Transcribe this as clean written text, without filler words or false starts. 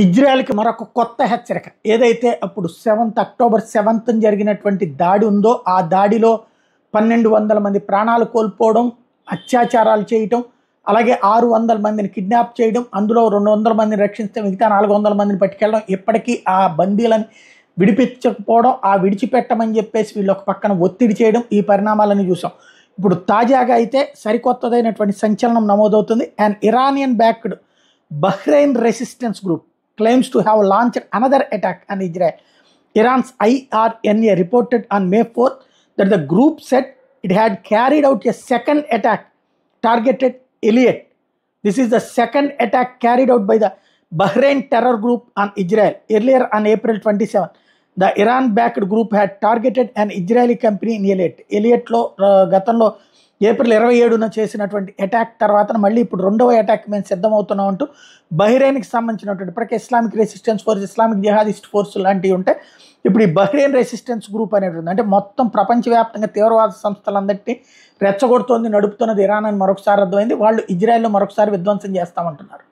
ఇజ్రాయెల్కి మరొక కొత్త హెచ్చరిక. ఏదైతే అప్పుడు అక్టోబర్ 7th జరిగినటువంటి దాడి ఉందో, ఆ దాడిలో 1200 మంది ప్రాణాలు కోల్పోవడం, అత్యాచారాలు చేయటం, అలాగే 600 మందిని కిడ్నాప్ చేయడం, అందులో 200 మందిని రక్షిస్తే మిగతా 400 మందిని పట్టుకెళ్ళడం, ఇప్పటికీ ఆ బందీలను విడిపించకపోవడం, ఆ విడిచిపెట్టమని చెప్పేసి వీళ్ళు ఒక పక్కన ఒత్తిడి చేయడం, ఈ పరిణామాలను చూసాం. ఇప్పుడు తాజాగా అయితే సరికొత్తదైనటువంటి సంచలనం నమోదవుతుంది. And Iranian backed Bahrain resistance group claims to have launched another attack on Israel. Iran's IRNA reported on May 4th that the group said it had carried out a second attack targeted Elliot. This is the second attack carried out by the Bahrain terror group on Israel. Earlier on April 27th, the Iran-backed group had targeted an Israeli company in Elliot. Elliotలో గతంలో April 27న చేసినటువంటి attack తర్వాత మళ్ళీ ఇప్పుడు రెండవ attack మేము సిద్ధమవుతున్నాం అంటూ బహ్రెయిన్కి సంబంధించినటువంటి ఇప్పటికే Islamic resistance force, Islamic jihadist force లాంటివి ఉంటాయి. ఇప్పుడు ఈ బహ్రెయిన్ రెసిస్టెన్స్ గ్రూప్ అనేటువంటి అంటే మొత్తం ప్రపంచవ్యాప్తంగా తీవ్రవాద సంస్థలందరినీ రెచ్చగొడుతోంది, నడుపుతున్నది ఇరాన్ అని మరొకసారి అర్థమైంది. వాళ్ళు ఇజ్రాయెల్లో మరొకసారి విధ్వంసం చేస్తామంటున్నారు.